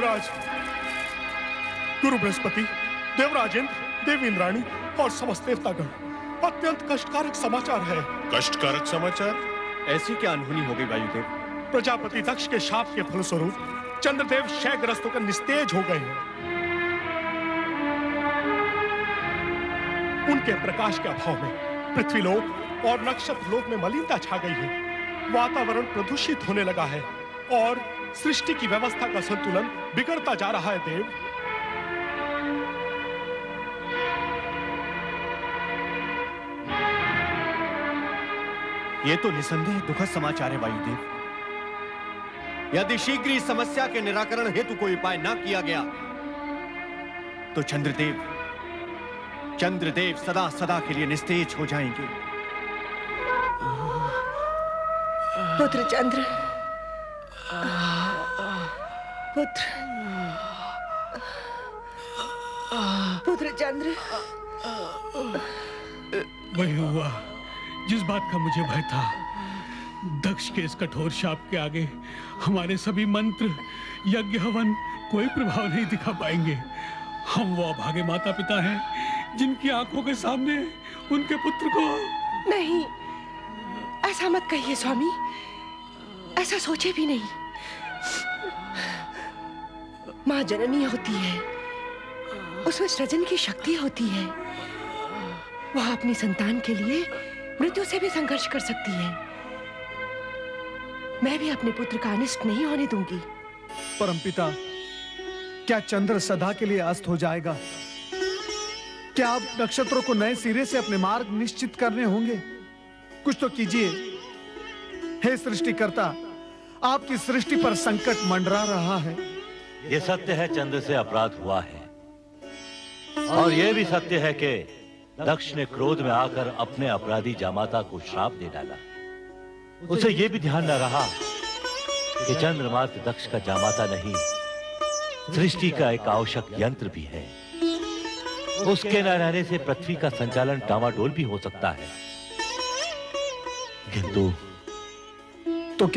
देवराज, गुरु बृहस्पति, देवराज इंद्र, देवी इंद्राणी और समस्त देवतागण, अत्यंत कष्टकारक समाचार है। कष्टकारक समाचार? ऐसी क्या अनहोनी हो गई वायुदेव? प्रजापति दक्ष के शाप के फलस्वरूप चंद्रदेव क्षयग्रस्त होकर निस्तेज हो गए हैं। उनके प्रकाश के अभाव में पृथ्वीलोक और नक्षत्रलोक में मलिनता छा गई है। वातावरण प्रदूषित होने लगा है और सृष्टि की व्यवस्था का संतुलन बिगड़ता जा रहा है देव। ये तो निसंदेह दुखद समाचार है वायुदेव। यदि शीघ्र इस समस्या के निराकरण हेतु कोई उपाय न किया गया तो चंद्रदेव सदा सदा के लिए निस्तेज हो जाएंगे। पुत्र चंद्र, पुत्र चंद्र। वही हुआ जिस बात का मुझे भय था। दक्ष के इस कठोर शाप के आगे हमारे सभी मंत्र, यज्ञ, हवन कोई प्रभाव नहीं दिखा पाएंगे। हम वो अभागे माता पिता हैं जिनकी आंखों के सामने उनके पुत्र को। नहीं, ऐसा मत कहिए स्वामी, ऐसा सोचे भी नहीं। माँ जननी होती है, उसमें सृजन की शक्ति होती है। वह अपनी संतान के लिए मृत्यु से भी संघर्ष कर सकती है। मैं भी अपने पुत्र का अनिष्ट नहीं होने दूंगी। परमपिता, क्या चंद्र सदा के लिए अस्त हो जाएगा? क्या अब नक्षत्रों को नए सिरे से अपने मार्ग निश्चित करने होंगे? कुछ तो कीजिए। हे सृष्टिकर्ता, आपकी सृष्टि पर संकट मंडरा रहा है। यह सत्य है, चंद्र से अपराध हुआ है। और यह भी सत्य है कि दक्ष ने क्रोध में आकर अपने अपराधी जामाता को श्राप दे डाला। उसे यह भी ध्यान न रहा कि चंद्र मात्र दक्ष का जामाता नहीं, सृष्टि का एक आवश्यक यंत्र भी है। उसके न रहने से पृथ्वी का संचालन डामाडोल भी हो सकता है। किंतु तो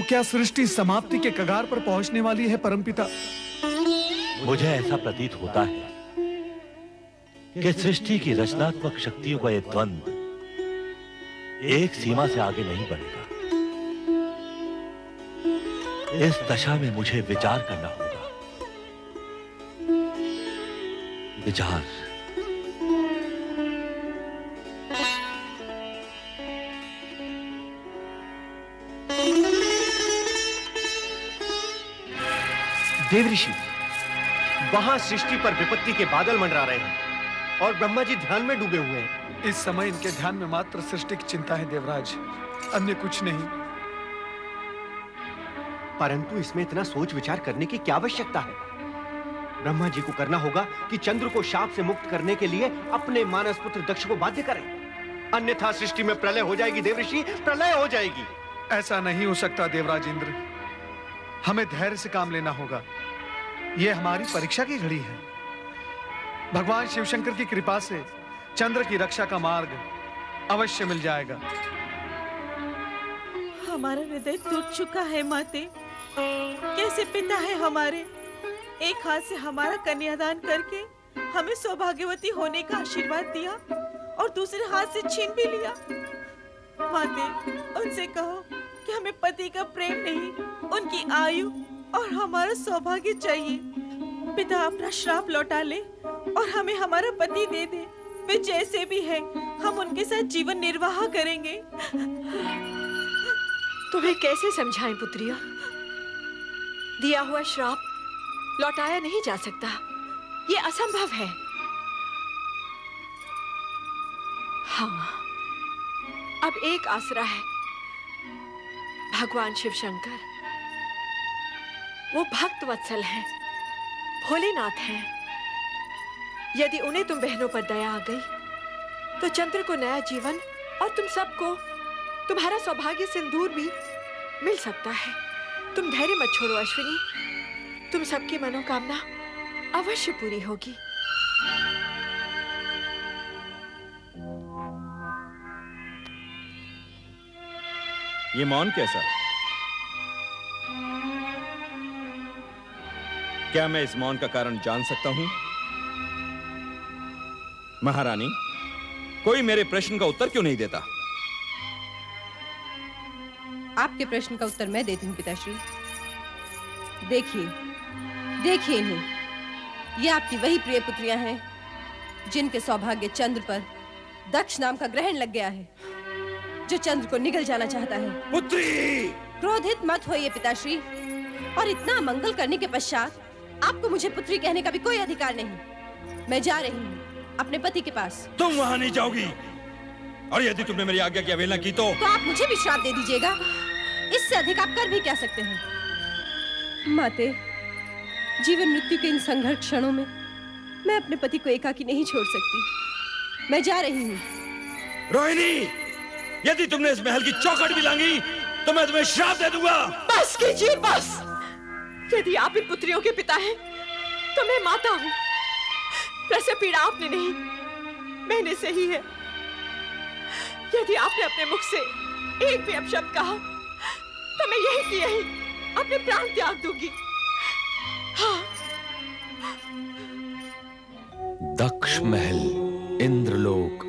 क्या सृष्टि समाप्ति के कगार पर पहुंचने वाली है परमपिता? मुझे ऐसा प्रतीत होता है कि सृष्टि की रचनात्मक शक्तियों का यह द्वंद्व एक सीमा से आगे नहीं बढ़ेगा। इस दशा में मुझे विचार करना होगा। विचार। देवऋषि, वहां सृष्टि पर विपत्ति के बादल मंडरा रहे हैं और ब्रह्मा जी ध्यान में डूबे हुए हैं। इस समय इनके ध्यान में मात्र सृष्टि की चिंता है देवराज, अन्य कुछ नहीं। परंतु इसमें इतना सोच विचार करने की क्या आवश्यकता है? ब्रह्मा जी को करना होगा कि चंद्र को शाप से मुक्त करने के लिए अपने मानस पुत्र दक्ष को बाध्य करें, अन्यथा सृष्टि में प्रलय हो जाएगी। देवऋषि, प्रलय हो जाएगी। ऐसा नहीं हो सकता देवराज इंद्र, हमें धैर्य से काम लेना होगा। यह हमारी परीक्षा की घड़ी है। भगवान शिवशंकर की कृपा से चंद्र की रक्षा का मार्ग अवश्य मिल जाएगा। हमारा हृदय टूट चुका है माते। कैसे पिता है हमारे, एक हाथ से हमारा कन्यादान करके हमें सौभाग्यवती होने का आशीर्वाद दिया और दूसरे हाथ से छीन भी लिया। माते, उनसे कहो कि हमें पति का प्रेम नहीं, उनकी आयु और हमारा सौभाग्य चाहिए। पिता अपना श्राप लौटा ले और हमें हमारा पति दे दे। वे जैसे भी हैं, हम उनके साथ जीवन निर्वाह करेंगे। तुम्हें कैसे समझाएं पुत्रिया? दिया हुआ श्राप लौटाया नहीं जा सकता, ये असंभव है। हाँ, अब एक आसरा है, भगवान शिव शंकर। वो भक्त वत्सल हैं, भोलेनाथ हैं। यदि उन्हें तुम बहनों पर दया आ गई तो चंद्र को नया जीवन और तुम सबको तुम्हारा सौभाग्य सिंदूर भी मिल सकता है। तुम धैर्य मत छोड़ो अश्विनी, तुम सबकी मनोकामना अवश्य पूरी होगी। ये मौन कैसा? क्या मैं इस मौन का कारण जान सकता हूं? महारानी, कोई मेरे प्रश्न का उत्तर क्यों नहीं देता? आपके प्रश्न का उत्तर मैं देती हूँ पिताश्री। देखिए, देखिए इन्हें। ये आपकी वही प्रिय पुत्रियां हैं जिनके सौभाग्य चंद्र पर दक्ष नाम का ग्रहण लग गया है, जो चंद्र को निगल जाना चाहता है। पुत्री! क्रोधित मत होइए पिताश्री, और इतना मंगल करने के पश्चात आपको मुझे पुत्री कहने का भी कोई अधिकार नहीं। मैं जा रही हूँ अपने पति के पास। तुम वहां नहीं जाओगी, और यदि तुमने मेरी आज्ञा की अवहेलना की तो आप मुझे भी श्राप दे दीजिएगा। इससे अधिक आप कर भी क्या सकते हैं? माते, जीवन मृत्यु के इन संघर्ष क्षणों में मैं अपने पति को एकाकी नहीं छोड़ सकती। मैं जा रही हूँ। रोहिणी, यदि तुमने इस महल की चौखट भी लांगी तो मैं तुम्हें श्राप दे दूंगा। बस कीजिए, बस। यदि आप इन पुत्रियों के पिता हैं, तो मैं माता हूँ। प्रसव पीड़ा आपने नहीं, मैंने सही है। यदि आपने अपने मुख से एक भी अपशब्द कहा, तो मैं यही की यही अपने प्राण त्याग दूंगी। हाँ। दक्ष महल, इंद्रलोक,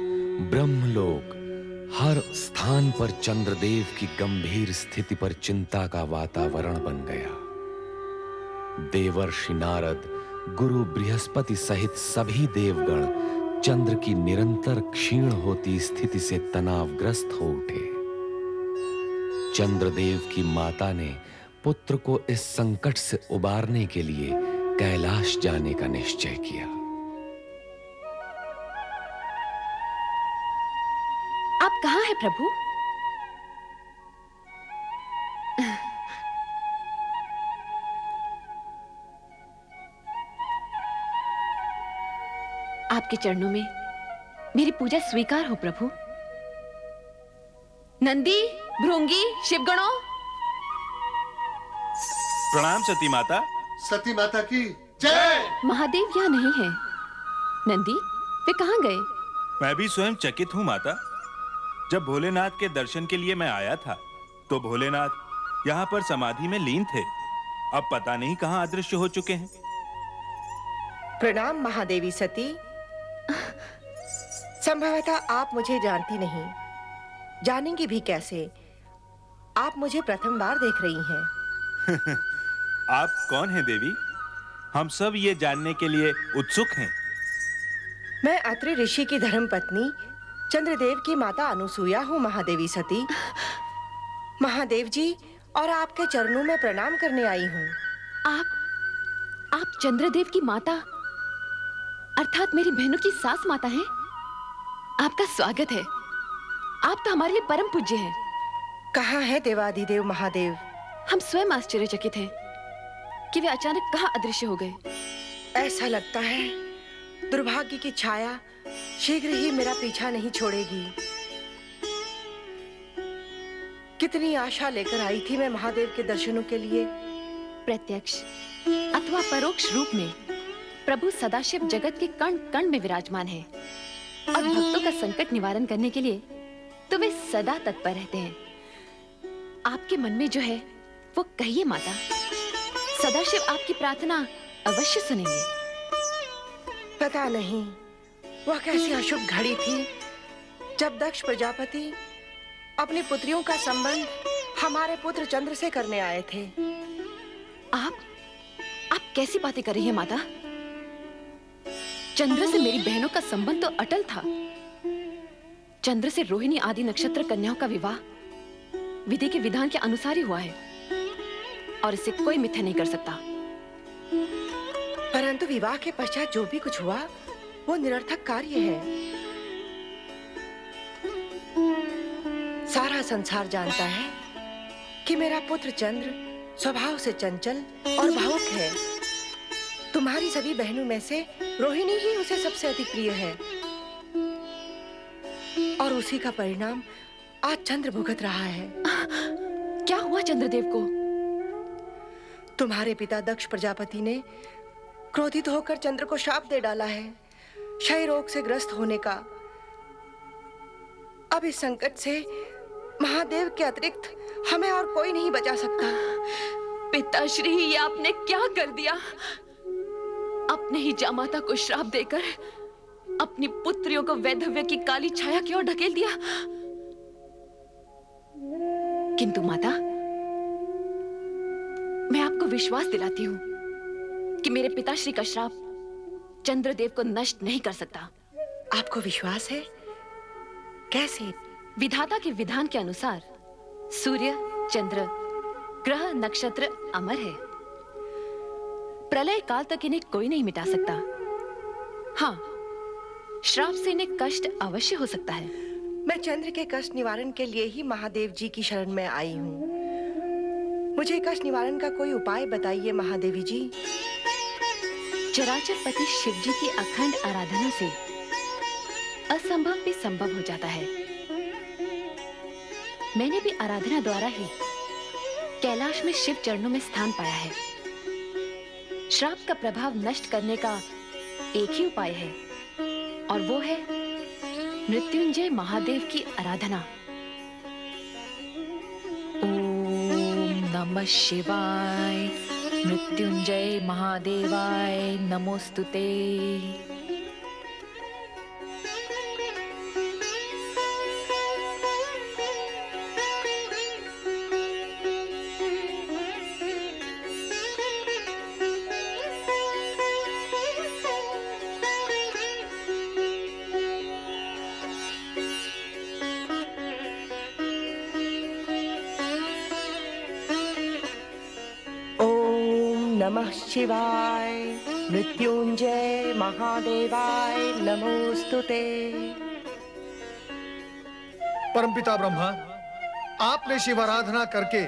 ब्रह्मलोक, हर स्थान पर चंद्रदेव की गंभीर स्थिति पर चिंता का वातावरण बन गया। देवर्षि नारद, गुरु बृहस्पति सहित सभी देवगण चंद्र की निरंतर क्षीण होती स्थिति से तनावग्रस्त हो उठे। चंद्रदेव की माता ने पुत्र को इस संकट से उबारने के लिए कैलाश जाने का निश्चय किया। आप कहाँ हैं प्रभु? आपके चरणों में मेरी पूजा स्वीकार हो प्रभु। नंदी, भृंगी, शिवगणों, प्रणाम सती माता। सती माता की जय। महादेव यहाँ नहीं है। नंदी, वे कहाँ गए? मैं भी स्वयं चकित हूँ माता। जब भोलेनाथ के दर्शन के लिए मैं आया था तो भोलेनाथ यहाँ पर समाधि में लीन थे। अब पता नहीं कहाँ अदृश्य हो चुके हैं। प्रणाम महादेवी सती। संभवतः आप मुझे जानती नहीं, जानेंगी भी कैसे? आप मुझे प्रथम बार देख रही हैं। आप कौन हैं देवी? हम सब ये जानने के लिए उत्सुक हैं। मैं अत्रि ऋषि की धर्मपत्नी चंद्रदेव की माता अनुसूया हूँ महादेवी सती। महादेव जी और आपके चरणों में प्रणाम करने आई हूँ। आप चंद्रदेव की माता अर्थात मेरी बहनों की सास माता हैं? आपका स्वागत है। आप तो हमारे लिए परम पूज्य हैं। कहाँ है देवाधिदेव महादेव? हम स्वयं आश्चर्यचकित हैं कि वे अचानक कहाँ अदृश्य हो गए। ऐसा लगता है दुर्भाग्य की छाया शीघ्र ही मेरा पीछा नहीं छोड़ेगी। कितनी आशा लेकर आई थी मैं महादेव के दर्शनों के लिए। प्रत्यक्ष अथवा परोक्ष रूप में प्रभु सदाशिव जगत के कण कण में विराजमान है और भक्तों का संकट निवारण करने के लिए तो वे सदा तत्पर रहते हैं। आपके मन में जो है वो कहिए माता, सदाशिव आपकी प्रार्थना अवश्य सुनेंगे। पता नहीं वह कैसी अशुभ घड़ी थी जब दक्ष प्रजापति अपनी पुत्रियों का संबंध हमारे पुत्र चंद्र से करने आए थे। आप कैसी बातें कर रही हैं माता? चंद्र से मेरी बहनों का संबंध तो अटल था। चंद्र से रोहिणी आदि नक्षत्र कन्याओं का विवाह विधि के विधान के अनुसार ही हुआ है और इसे कोई मिथ्या नहीं कर सकता। परंतु विवाह के पश्चात जो भी कुछ हुआ वो निरर्थक कार्य है। सारा संसार जानता है कि मेरा पुत्र चंद्र स्वभाव से चंचल और भावुक है। तुम्हारी सभी बहनों में से रोहिणी ही उसे सबसे अधिक प्रिय है और उसी का परिणाम आज चंद्र भुगत रहा है। क्या हुआ चंद्रदेव को? तुम्हारे पिता दक्ष प्रजापति ने क्रोधित होकर चंद्र को शाप दे डाला है, क्षय रोग से ग्रस्त होने का। अब इस संकट से महादेव के अतिरिक्त हमें और कोई नहीं बचा सकता। पिताश्री, ये आपने क्या कर दिया? अपने ही जामाता को श्राप देकर अपनी पुत्रियों को वैधव्य की काली छाया की ओर ढकेल दिया। किंतु माता, मैं आपको विश्वास दिलाती हूं कि मेरे पिताश्री का श्राप चंद्रदेव को नष्ट नहीं कर सकता। आपको विश्वास है? कैसे? विधाता के विधान के अनुसार सूर्य, चंद्र, ग्रह, नक्षत्र अमर है। प्रलय काल तक इन्हें कोई नहीं मिटा सकता। हाँ, श्राप से इन्हें कष्ट अवश्य हो सकता है। मैं चंद्र के कष्ट निवारण के लिए ही महादेव जी की शरण में आई हूँ। मुझे कष्ट निवारण का कोई उपाय बताइए महादेवी जी। चराचर पति शिव जी की अखंड आराधना से असंभव भी संभव हो जाता है। मैंने भी आराधना द्वारा ही कैलाश में शिव चरणों में स्थान पाया है। श्राप का प्रभाव नष्ट करने का एक ही उपाय है, और वो है मृत्युंजय महादेव की आराधना। ओम नमः शिवाय, मृत्युंजय महादेवाय नमोस्तुते। नमः शिवाय, मृत्युंजय महादेवाय नमोस्तुते। परमपिता ब्रह्मा, आपने शिवाराधना करके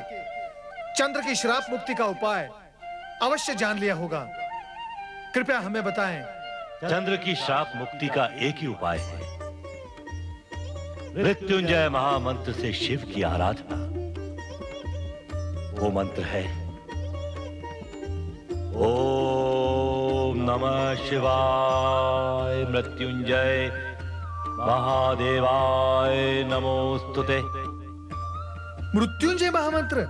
चंद्र की श्राप मुक्ति का उपाय अवश्य जान लिया होगा। कृपया हमें बताएं। चंद्र की श्राप मुक्ति का एक ही उपाय है, मृत्युंजय महामंत्र से शिव की आराधना। वो मंत्र है ओम नमः शिवाय, मृत्युंजय महादेवाय नमोस्तुते। मृत्युंजय महामंत्र?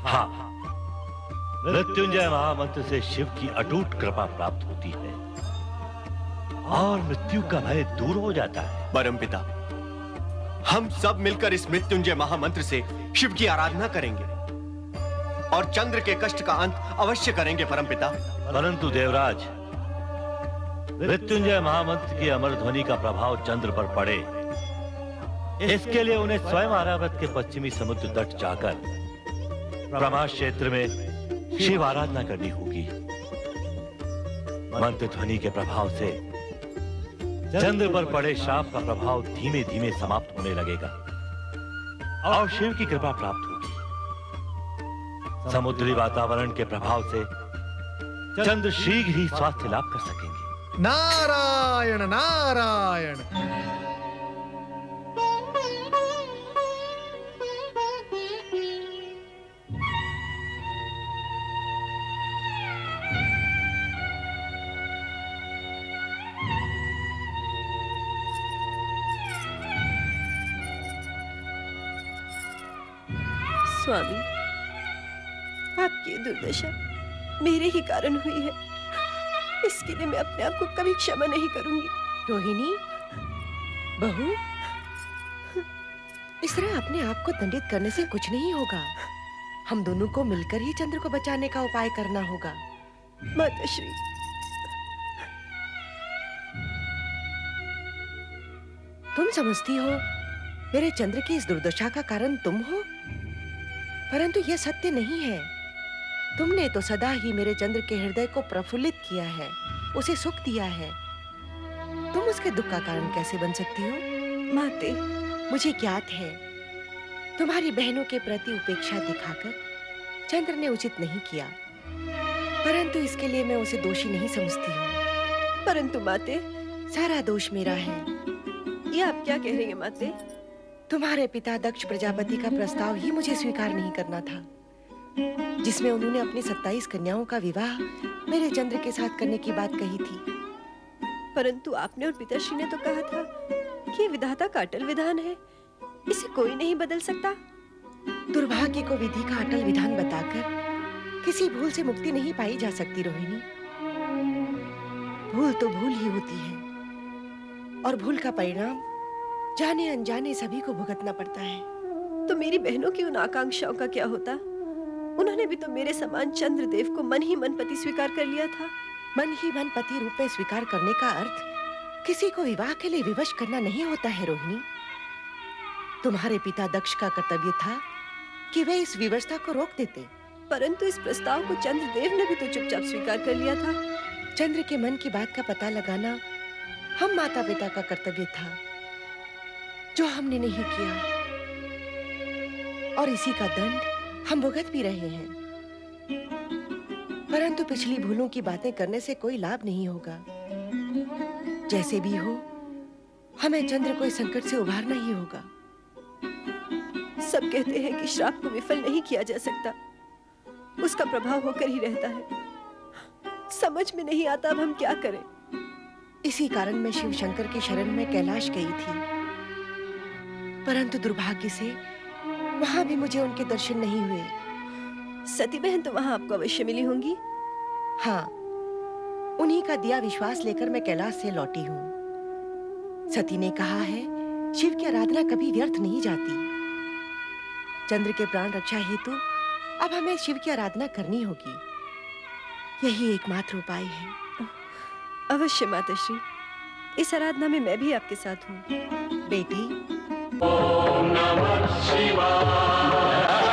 हाँ, मृत्युंजय महामंत्र से शिव की अटूट कृपा प्राप्त होती है और मृत्यु का भय दूर हो जाता है। परमपिता, हम सब मिलकर इस मृत्युंजय महामंत्र से शिव की आराधना करेंगे और चंद्र के कष्ट का अंत अवश्य करेंगे परमपिता। परंतु देवराज, मृत्युंजय महामंत्र की अमर ध्वनि का प्रभाव चंद्र पर पड़े, इसके लिए उन्हें स्वयं आरावत के पश्चिमी समुद्र तट जाकर ब्रह्मास्त्र क्षेत्र में शिव आराधना करनी होगी। मंत्र ध्वनि के प्रभाव से चंद्र पर पड़े श्राप का प्रभाव धीमे धीमे समाप्त होने लगेगा और शिव की कृपा प्राप्त होगी। समुद्री वातावरण के प्रभाव से चंद्र शीघ्र ही स्वास्थ्य लाभ कर सकेंगे। नारायण नारायण। स्वामी, आपकी दुर्दशा मेरे ही कारण हुई है। इसके लिए मैं अपने आप को कभी क्षमा नहीं करूंगी। रोहिणी, बहू, इस तरह अपने आप को दंडित करने से कुछ नहीं होगा। हम दोनों को मिलकर ही चंद्र को बचाने का उपाय करना होगा। माताश्री, तुम समझती हो मेरे चंद्र की इस दुर्दशा का कारण तुम हो, परंतु यह सत्य नहीं है। तुमने तो सदा ही मेरे चंद्र के हृदय को प्रफुल्लित किया है, उसे सुख दिया है। तुम उसके दुख का कारण कैसे बन सकती हो? माते, मुझे ज्ञात है तुम्हारी बहनों के प्रति उपेक्षा दिखाकर चंद्र ने उचित नहीं किया, परंतु इसके लिए मैं उसे दोषी नहीं समझती हूँ। परंतु माते, सारा दोष मेरा है। ये आप क्या कह रही हैं माते? तुम्हारे पिता दक्ष प्रजापति का प्रस्ताव ही मुझे स्वीकार नहीं करना था, जिसमें उन्होंने अपनी 27 कन्याओं का विवाह मेरे चंद्र के साथ करने की बात कही थी। परंतु आपने और पिताश्री ने तो कहा था कि ये विधाता का अटल विधान है, इसे कोई नहीं बदल सकता। दुर्भाग्य को विधि का अटल विधान बताकर किसी भूल से मुक्ति नहीं पाई जा सकती रोहिणी। भूल तो भूल ही होती है और भूल का परिणाम जाने अनजाने सभी को भुगतना पड़ता है। तो मेरी बहनों की उन आकांक्षाओं का क्या होता? उन्होंने भी तो मेरे समान चंद्रदेव को मन ही मन पति स्वीकार कर लिया था। मन ही मन पति रूप में स्वीकार करने का अर्थ किसी को विवाह के लिए विवश करना नहीं होता है रोहिणी। तुम्हारे पिता दक्ष का कर्तव्य था कि वे इस व्यवस्था को रोक देते, परंतु इस प्रस्ताव को चंद्रदेव ने भी तो चुपचाप स्वीकार कर लिया था। चंद्र के मन की बात का पता लगाना हम माता पिता का कर्तव्य था, जो हमने नहीं किया, और इसी का दंड हम भुगत भी रहे हैं। परंतु पिछली भूलों की बातें करने से कोई लाभ नहीं होगा। जैसे भी हो, हमें चंद्र को इस संकट से उभारना ही होगा। सब कहते हैं कि श्राप को विफल नहीं किया जा सकता, उसका प्रभाव होकर ही रहता है। समझ में नहीं आता अब हम क्या करें। इसी कारण मैं शिव शंकर की शरण में कैलाश गई थी, परंतु दुर्भाग्य से वहां भी मुझे उनके दर्शन नहीं हुए। सती बहन तो वहां आपको अवश्य मिली होंगी। हाँ, उन्हीं का दिया विश्वास लेकर मैं कैलाश से लौटी हूँ। सती ने कहा है, शिव की आराधना कभी व्यर्थ नहीं जाती। चंद्र के प्राण रक्षा हेतु अब हमें शिव की आराधना करनी होगी। यही एकमात्र उपाय है। अवश्य माताश्री, इस आराधना में मैं भी आपके साथ हूँ। बेटी, ओम नमः शिवाय।